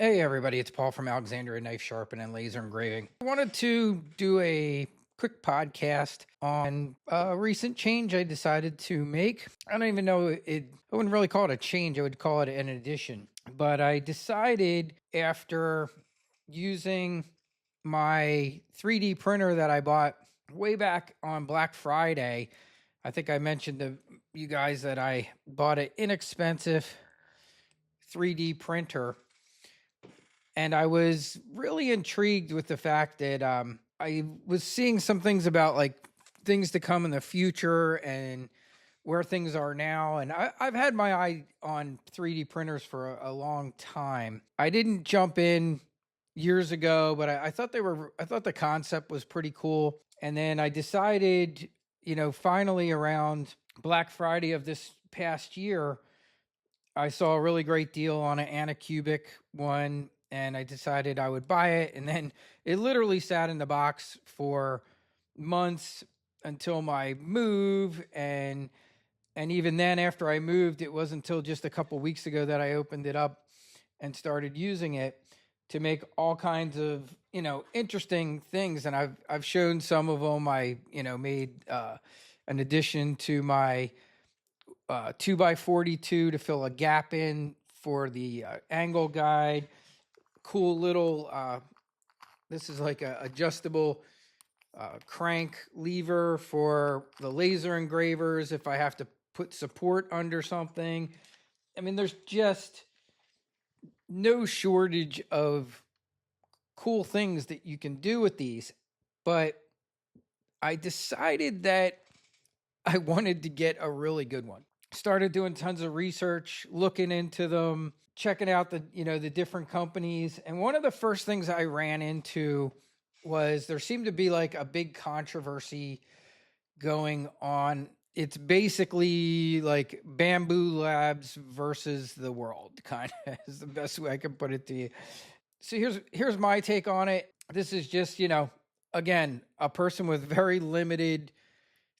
Hey everybody, it's Paul from Alexandria Knife Sharpen and Laser Engraving. I wanted to do a quick podcast on a recent change I decided to make. I don't even know it, I wouldn't really call it a change, I would call it an addition. But I decided after using my 3D printer that I bought way back on Black Friday. I think I mentioned to you guys that I bought an inexpensive 3D printer, and I was really intrigued with the fact that I was seeing some things about like things to come in the future and where things are now. And I've had my eye on 3D printers for a long time. I didn't jump in years ago, but I thought I thought the concept was pretty cool. And then I decided, finally around Black Friday of this past year, I saw a really great deal on an Anacubic one, and I decided I would buy it. And then it literally sat in the box for months until my move. And even then, after I moved, it wasn't until just a couple weeks ago that I opened it up and started using it to make all kinds of, interesting things. And I've shown some of them. I, made an addition to my 2x42 to fill a gap in for the angle guide. Cool little, this is like a adjustable crank lever for the laser engravers if I have to put support under something. I mean, there's just no shortage of cool things that you can do with these. But I decided that I wanted to get a really good one. Started doing tons of research, looking into them, checking out the different companies. And one of the first things I ran into was there seemed to be like a big controversy going on. It's basically like Bamboo Labs versus the world, kind of is the best way I can put it to you. So here's my take on it. This is just, again, a person with very limited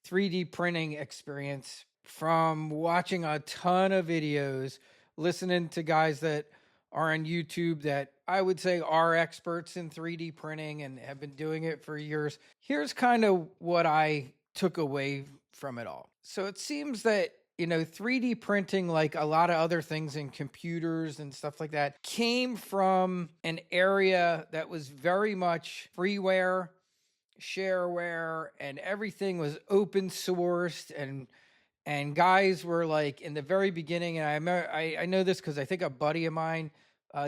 3D printing experience from watching a ton of videos, listening to guys that are on YouTube that I would say are experts in 3D printing and have been doing it for years. Here's kind of what I took away from it all. So it seems that 3D printing, like a lot of other things in computers and stuff like that, came from an area that was very much freeware, shareware, and everything was open sourced, and guys were like in the very beginning. And I know this because I think a buddy of mine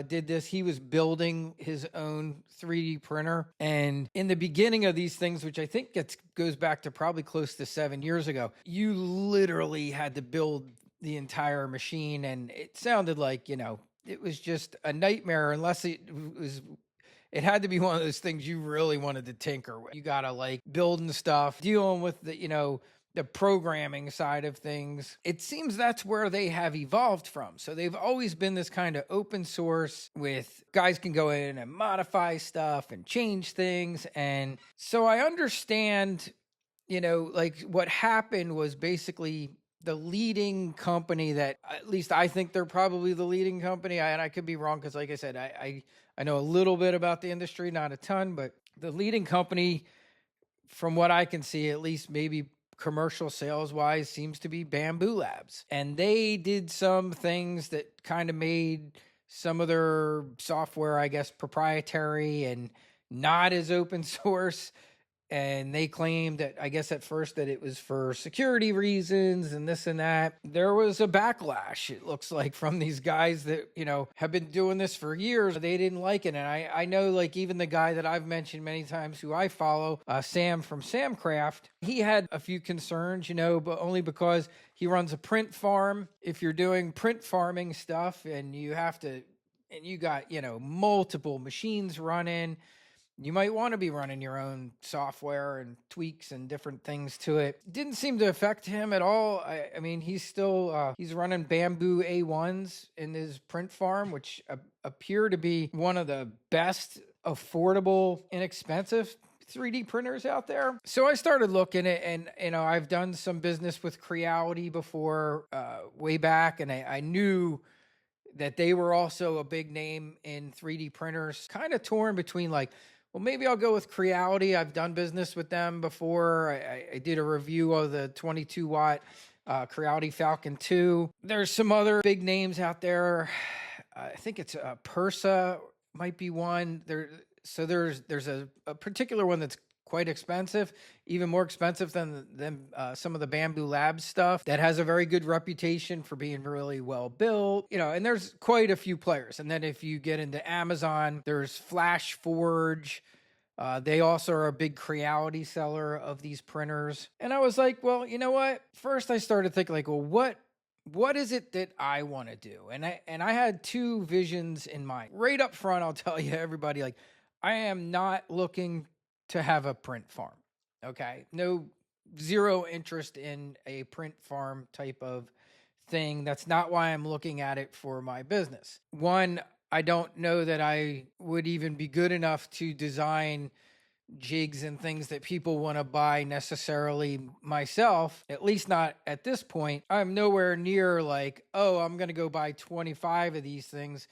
did this. He was building his own 3D printer, and in the beginning of these things, which I think goes back to probably close to 7 years ago, you literally had to build the entire machine, and it sounded like it was just a nightmare unless it had to be one of those things you really wanted to tinker with. You gotta like building stuff, dealing with the programming side of things. It seems that's where they have evolved from. So they've always been this kind of open source with guys can go in and modify stuff and change things. And so I understand, like what happened was basically the leading company that, at least I think they're probably the leading company. And I could be wrong because, like I said, I know a little bit about the industry, not a ton, but the leading company, from what I can see, at least maybe commercial sales wise, seems to be Bamboo Labs. And they did some things that kind of made some of their software, I guess, proprietary and not as open source. And they claimed that, I guess at first, that it was for security reasons and this and that. There was a backlash, it looks like, from these guys that, have been doing this for years. They didn't like it. And I know, like, even the guy that I've mentioned many times who I follow, Sam from Samcraft, he had a few concerns, but only because he runs a print farm. If you're doing print farming stuff and you got, multiple machines running, you might want to be running your own software and tweaks and different things to it. Didn't seem to affect him at all. I mean, he's still, he's running Bamboo A1s in his print farm, which appear to be one of the best affordable, inexpensive 3D printers out there. So I started looking at, and I've done some business with Creality before, way back, and I knew that they were also a big name in 3D printers. Kind of torn between like, well, maybe I'll go with Creality. I've done business with them before. I did a review of the 22 watt Creality Falcon 2. There's some other big names out there. I think it's Persa might be one. There's a particular one that's quite expensive, even more expensive than some of the Bamboo Labs stuff, that has a very good reputation for being really well built, and there's quite a few players. And then if you get into Amazon, there's Flash Forge. They also are a big Creality seller of these printers. And I was like, well, you know what? First I started thinking like, well, what is it that I want to do? And I had two visions in mind. Right up front, I'll tell you, everybody, like, I am not looking to have a print farm. Okay. No, zero interest in a print farm type of thing. That's not why I'm looking at it for my business. One, I don't know that I would even be good enough to design jigs and things that people want to buy necessarily myself, at least not at this point. I'm nowhere near like, oh, I'm going to go buy 25 of these things,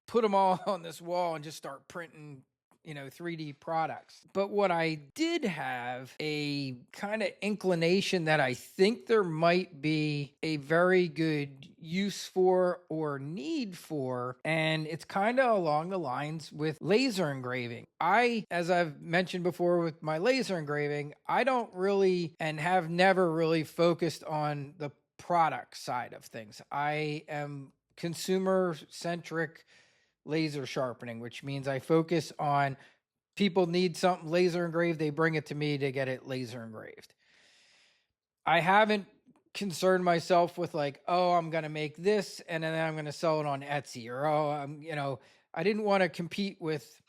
put them all on this wall and just start printing 3D products. But what I did have a kind of inclination that I think there might be a very good use for or need for, and it's kind of along the lines with laser engraving. As I've mentioned before with my laser engraving, I don't really and have never really focused on the product side of things. I am consumer centric laser sharpening, which means I focus on people need something laser engraved, they bring it to me to get it laser engraved. I haven't concerned myself with like, oh, I'm going to make this and then I'm going to sell it on Etsy, or I didn't want to compete with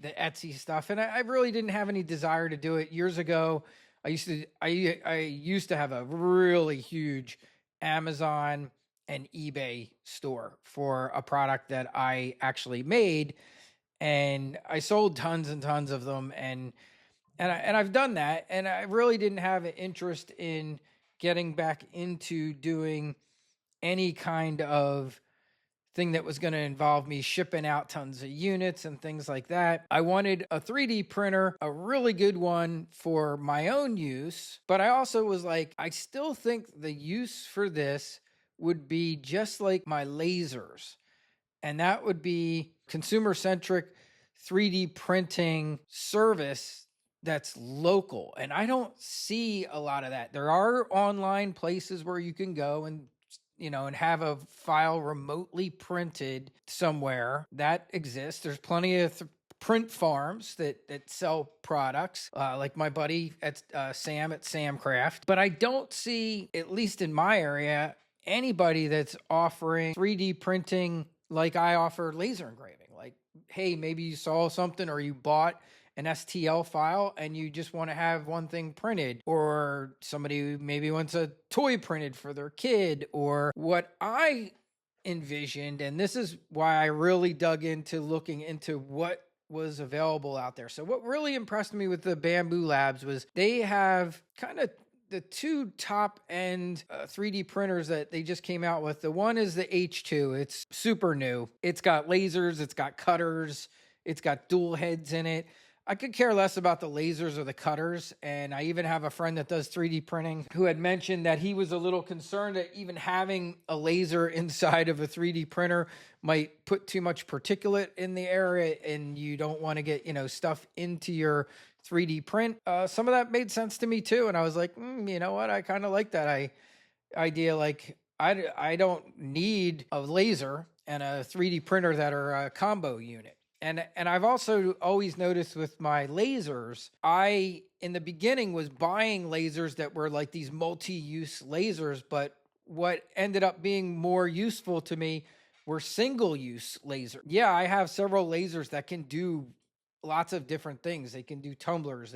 the Etsy stuff, and I really didn't have any desire to do it. Years ago, I used to have a really huge Amazon and eBay store for a product that I actually made, and I sold tons and tons of them, and I've done that, and I really didn't have an interest in getting back into doing any kind of thing that was going to involve me shipping out tons of units and things like that. I wanted a 3D printer, a really good one for my own use, but I also was like, I still think the use for this would be just like my lasers, and that would be consumer-centric 3D printing service that's local. And I don't see a lot of that. There are online places where you can go and and have a file remotely printed somewhere. That exists. There's plenty of print farms that sell products, like my buddy at Sam at Samcraft. But I don't see, at least in my area, anybody that's offering 3D printing like I offer laser engraving. Like, hey, maybe you saw something or you bought an STL file and you just want to have one thing printed, or somebody maybe wants a toy printed for their kid, or what I envisioned. And this is why I really dug into looking into what was available out there. So what really impressed me with the Bamboo Labs was they have kind of the two top end 3D printers that they just came out with. The one is the H2. It's super new. It's got lasers, it's got cutters, it's got dual heads in it. I could care less about the lasers or the cutters. And I even have a friend that does 3D printing who had mentioned that he was a little concerned that even having a laser inside of a 3D printer might put too much particulate in the area, and you don't want to get, stuff into your 3D print. Some of that made sense to me too. And I was like, you know what? I kind of like that idea. Like, I don't need a laser and a 3D printer that are a combo unit. And I've also always noticed with my lasers, I, in the beginning, was buying lasers that were like these multi-use lasers, but what ended up being more useful to me were single-use lasers. Yeah, I have several lasers that can do lots of different things. They can do tumblers.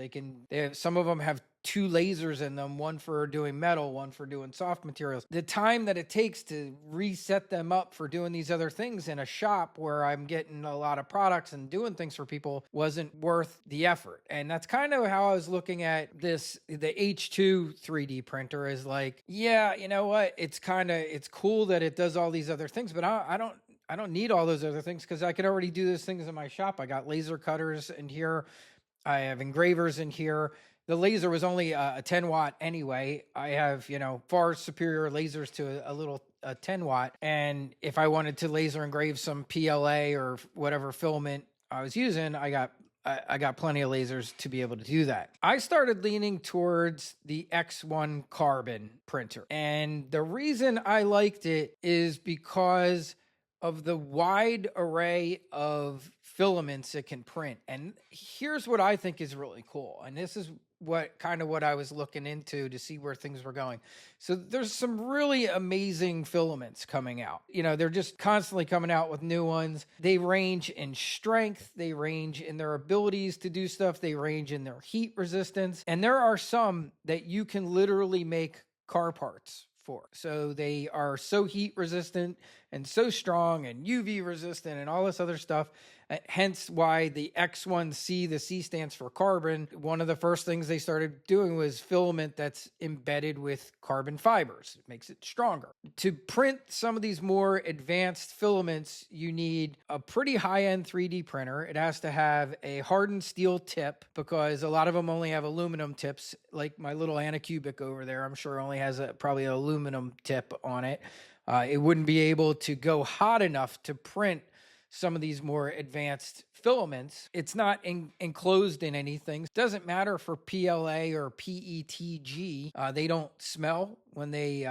Some of them have two lasers in them, one for doing metal, one for doing soft materials. The time that it takes to reset them up for doing these other things in a shop where I'm getting a lot of products and doing things for people wasn't worth the effort. And that's kind of how I was looking at this. The H2 3D printer is like, yeah, you know what? It's cool that it does all these other things, but I I don't need all those other things because I can already do those things in my shop. I got laser cutters in here. I have engravers in here. The laser was only a 10 watt anyway. I have, far superior lasers to a little 10 watt. And if I wanted to laser engrave some PLA or whatever filament I was using, I got plenty of lasers to be able to do that. I started leaning towards the X1 carbon printer. And the reason I liked it is because of the wide array of filaments it can print. And here's what I think is really cool. And this is what I was looking into to see where things were going. So there's some really amazing filaments coming out. They're just constantly coming out with new ones. They range in strength, they range in their abilities to do stuff, they range in their heat resistance. And there are some that you can literally make car parts for. So they are so heat resistant and so strong and UV resistant and all this other stuff. Hence why the X1C, the C stands for carbon. One of the first things they started doing was filament that's embedded with carbon fibers. It makes it stronger. To print some of these more advanced filaments, you need a pretty high-end 3D printer. It has to have a hardened steel tip because a lot of them only have aluminum tips, like my little Anacubic over there. I'm sure only has probably an aluminum tip on it. It wouldn't be able to go hot enough to print some of these more advanced filaments. It's not enclosed in anything. It doesn't matter for PLA or PETG. They don't smell when they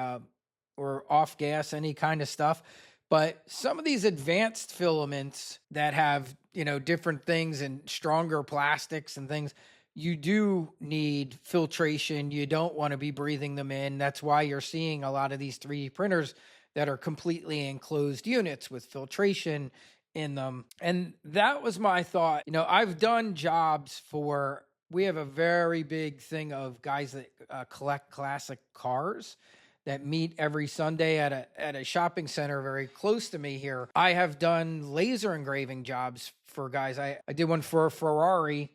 or off gas, any kind of stuff. But some of these advanced filaments that have, different things and stronger plastics and things, you do need filtration. You don't want to be breathing them in. That's why you're seeing a lot of these 3D printers that are completely enclosed units with filtration in them. And that was my thought. I've done jobs we have a very big thing of guys that collect classic cars that meet every Sunday at a shopping center very close to me here. I have done laser engraving jobs for guys. I did one for a Ferrari.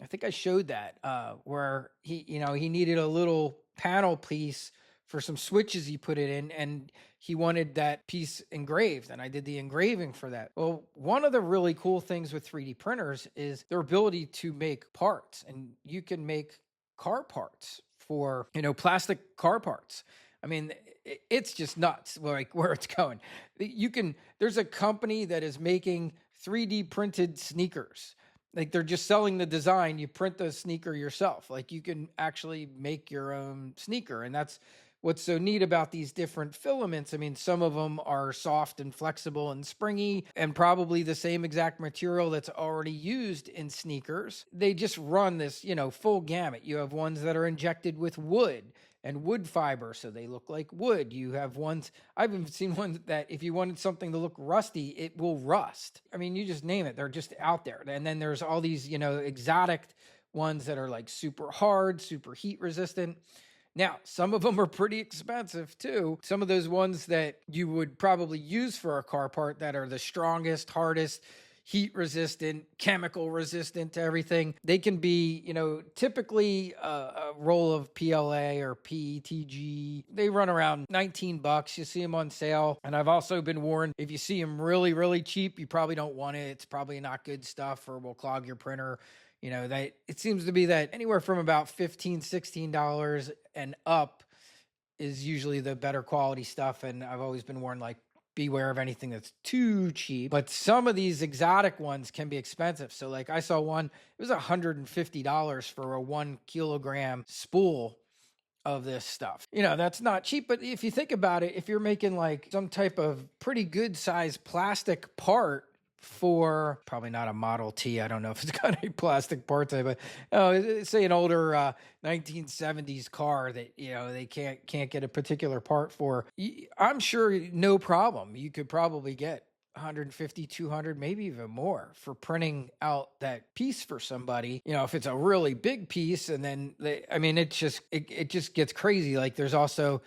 I think I showed that where he needed a little panel piece for some switches he put it in, and he wanted that piece engraved, and I did the engraving for that. Well, one of the really cool things with 3D printers is their ability to make parts, and you can make car parts for, plastic car parts. I mean, it's just nuts like where it's going. There's a company that is making 3D printed sneakers. Like they're just selling the design. You print the sneaker yourself. Like you can actually make your own sneaker. And that's what's so neat about these different filaments. I mean, some of them are soft and flexible and springy and probably the same exact material that's already used in sneakers. They just run this, full gamut. You have ones that are injected with wood and wood fiber, so they look like wood. You have ones, I've even seen ones that if you wanted something to look rusty, it will rust. I mean, you just name it. They're just out there. And then there's all these, exotic ones that are like super hard, super heat resistant. Now, some of them are pretty expensive too. Some of those ones that you would probably use for a car part that are the strongest, hardest, heat resistant, chemical resistant to everything. They can be, typically a roll of PLA or PETG. They run around $19. You see them on sale. And I've also been warned, if you see them really, really cheap, you probably don't want it. It's probably not good stuff or will clog your printer. That it seems to be that anywhere from about $15, $16 and up is usually the better quality stuff. And I've always been warned, like, beware of anything that's too cheap. But some of these exotic ones can be expensive. So like I saw one, it was $150 for a 1 kilogram spool of this stuff. That's not cheap. But if you think about it, if you're making like some type of pretty good size plastic part for probably not a Model T. I don't know if it's got any plastic parts in it, but say an older 1970s car that they can't get a particular part for. I'm sure no problem. You could probably get 150, 200, maybe even more for printing out that piece for somebody. If it's a really big piece, and then it just gets crazy. Like there's also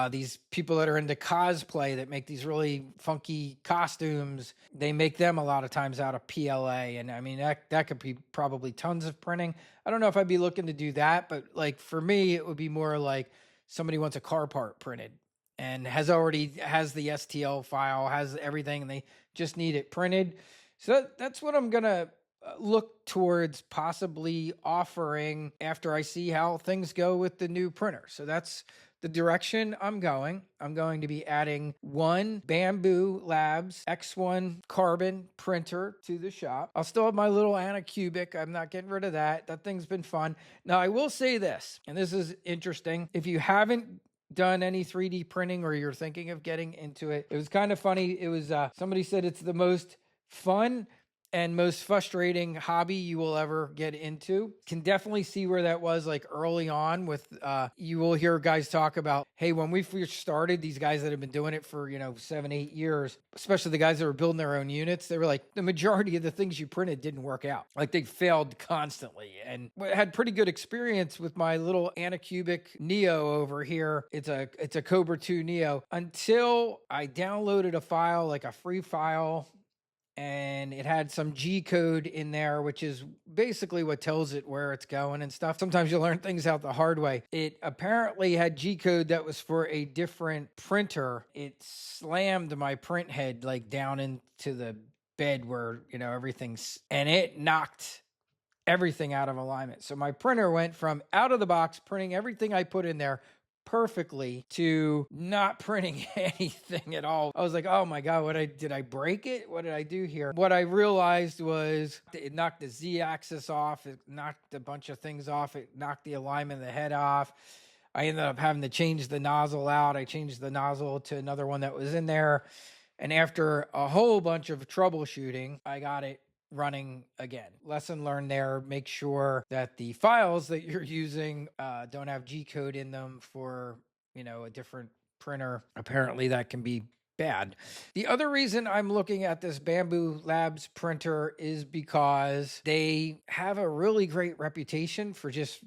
these people that are into cosplay that make these really funky costumes. They make them a lot of times out of PLA. And I mean, that could be probably tons of printing. I don't know if I'd be looking to do that, but like for me, it would be more like somebody wants a car part printed and has the STL file, has everything, and they just need it printed. So that's what I'm gonna look towards possibly offering after I see how things go with the new printer. So that's the direction I'm going. I'm going to be adding one Bamboo Labs X1 carbon printer to the shop. I'll still have my little Anacubic. I'm not getting rid of that. That thing's been fun. Now, I will say this, and this is interesting. If you haven't done any 3D printing or you're thinking of getting into it, it was kind of funny. It was somebody said it's the most fun and most frustrating hobby you will ever get into. Can definitely see where that was like early on with you will hear guys talk about, hey, when we first started, these guys that have been doing it for 7-8 years, especially the guys that were building their own units, they were like, the majority of the things you printed didn't work out. Like they failed constantly. And I had pretty good experience with my little Anacubic Neo over here. It's a Cobra 2 Neo until I downloaded a file, like a free file, and it had some G code in there, which is basically what tells it where it's going and stuff. Sometimes you learn things out the hard way. It apparently had G code that was for a different printer. It slammed my print head like down into the bed where, everything's, and it knocked everything out of alignment. So my printer went from out of the box printing everything I put in there perfectly to not printing anything at all. I was like, oh my God, did I break it? What did I do here? What I realized was it knocked the Z axis off. It knocked a bunch of things off. It knocked the alignment of the head off. I ended up having to change the nozzle out. I changed the nozzle to another one that was in there. And after a whole bunch of troubleshooting, I got it running again. Lesson learned there. Make sure that the files that you're using don't have G code in them for, a different printer. Apparently that can be bad. The other reason I'm looking at this Bamboo Labs printer is because they have a really great reputation for just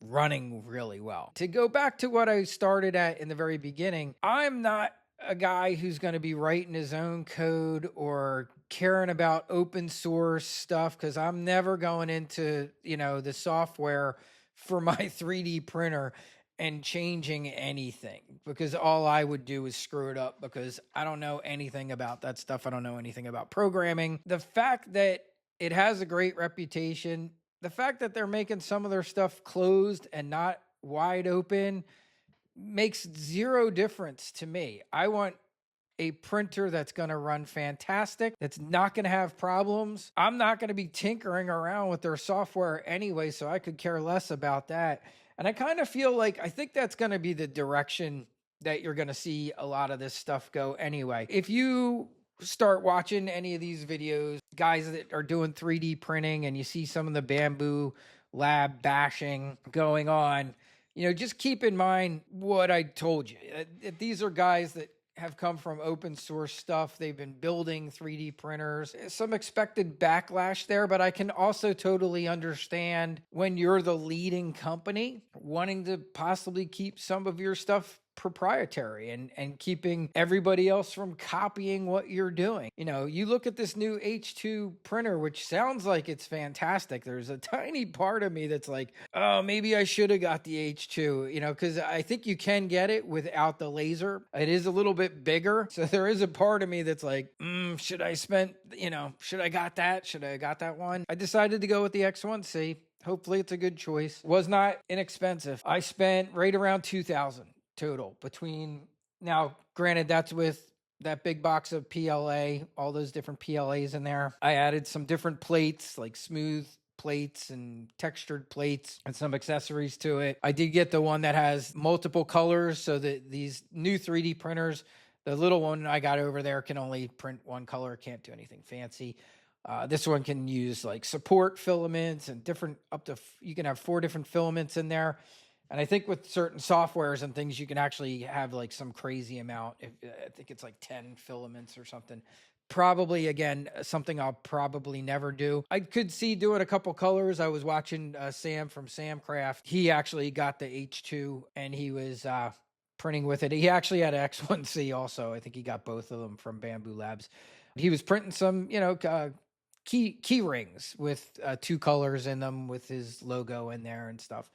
running really well. To go back to what I started at in the very beginning, I'm not a guy who's going to be writing his own code or caring about open source stuff, because I'm never going into, the software for my 3D printer and changing anything, because all I would do is screw it up, because I don't know anything about that stuff. I don't know anything about programming. The fact that it has a great reputation, the fact that they're making some of their stuff closed and not wide open makes zero difference to me. I want a printer that's going to run fantastic, that's not going to have problems. I'm not going to be tinkering around with their software anyway, so I could care less about that. And I kind of feel like I think that's going to be the direction that you're going to see a lot of this stuff go anyway. If you start watching any of these videos, guys that are doing 3D printing, and you see some of the Bamboo Lab bashing going on, just keep in mind what I told you. These are guys that have come from open source stuff. They've been building 3D printers. Some expected backlash there, but I can also totally understand when you're the leading company wanting to possibly keep some of your stuff proprietary and keeping everybody else from copying what you're doing. You look at this new H2 printer, which sounds like it's fantastic. There's a tiny part of me that's like, oh, maybe I should have got the H2, because I think you can get it without the laser. It is a little bit bigger. So there is a part of me that's like, should I got that? Should I got that one? I decided to go with the X1C. Hopefully it's a good choice. Was not inexpensive. I spent right around $2,000 total between, now granted that's with that big box of PLA, all those different PLAs in there. I added some different plates, like smooth plates and textured plates, and some accessories to it. I did get the one that has multiple colors, so that these new 3D printers, the little one I got over there can only print one color, can't do anything fancy. This one can use like support filaments and you can have 4 different filaments in there. And I think with certain softwares and things, you can actually have like some crazy amount. I think it's like 10 filaments or something. Probably, again, something I'll probably never do. I could see doing a couple colors. I was watching Sam from Samcraft. He actually got the H2 and he was printing with it. He actually had an X1C also. I think he got both of them from Bamboo Labs. He was printing some, key rings with 2 colors in them with his logo in there and stuff.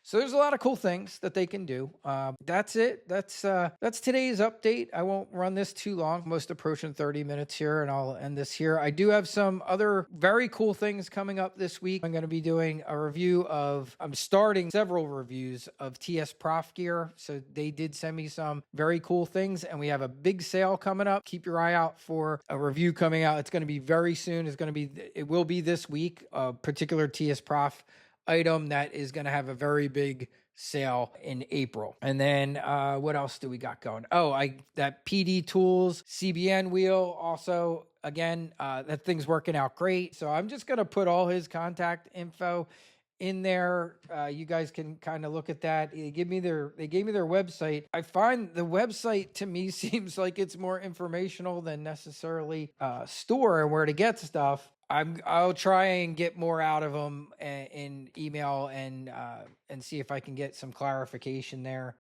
So there's a lot of cool things that they can do. That's it. That's today's update. I won't run this too long. Most approaching 30 minutes here, and I'll end this here. I do have some other very cool things coming up this week. I'm going to be doing a review of. I'm starting several reviews of TS Prof gear. So they did send me some very cool things, and we have a big sale coming up. Keep your eye out for a review coming out. It's going to be very soon. It will be this week. A particular TS Prof item that is going to have a very big sale in April. And then what else do we got going? Oh, that PD Tools CBN wheel also, again, that thing's working out great. So I'm just going to put all his contact info in there. You guys can kind of look at that. They gave me their website. I find the website to me seems like it's more informational than necessarily store and where to get stuff. I'll try and get more out of them in email and see if I can get some clarification there.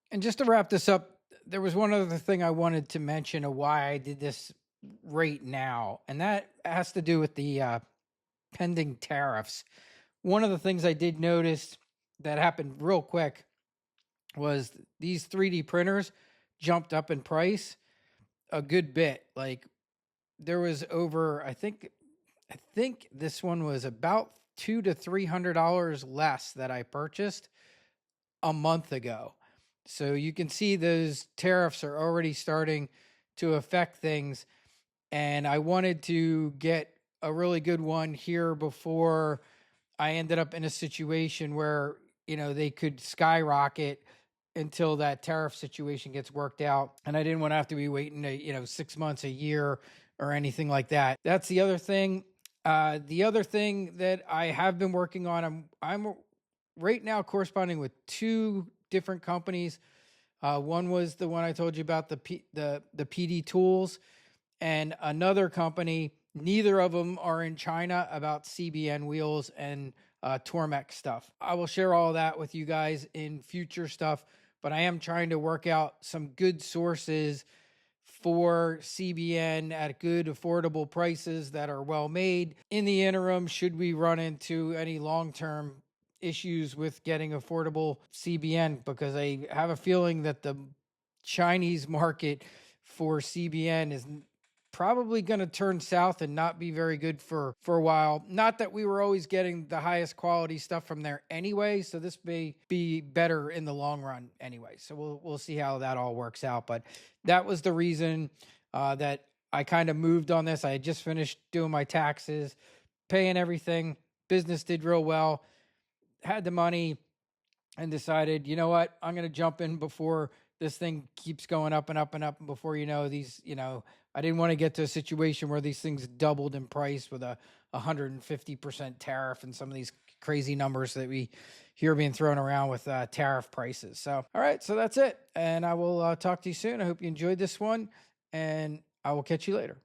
And just to wrap this up, there was one other thing I wanted to mention of why I did this right now, and that has to do with the pending tariffs. One of the things I did notice that happened real quick was these 3D printers jumped up in price a good bit. Like there was over, I think this one was about $200 to $300 less that I purchased a month ago. So you can see those tariffs are already starting to affect things. And I wanted to get a really good one here before I ended up in a situation where, they could skyrocket until that tariff situation gets worked out. And I didn't want to have to be waiting 6 months, a year, or anything like that. That's the other thing. The other thing that I have been working on, I'm right now corresponding with two different companies. One was the one I told you about, the PD Tools, and another company. Neither of them are in China, about CBN wheels and Tormex stuff. I will share all that with you guys in future stuff, but I am trying to work out some good sources for CBN at good, affordable prices that are well made. In the interim, should we run into any long-term issues with getting affordable CBN, because I have a feeling that the Chinese market for CBN is probably going to turn south and not be very good for a while. Not that we were always getting the highest quality stuff from there anyway, so this may be better in the long run anyway. So we'll see how that all works out. But that was the reason that I kind of moved on this. I had just finished doing my taxes, paying everything. Business did real well. Had the money and decided, you know what, I'm going to jump in before this thing keeps going up and up and up. And before I didn't want to get to a situation where these things doubled in price with a 150% tariff and some of these crazy numbers that we hear being thrown around with tariff prices. So, all right, so that's it. And I will talk to you soon. I hope you enjoyed this one, and I will catch you later.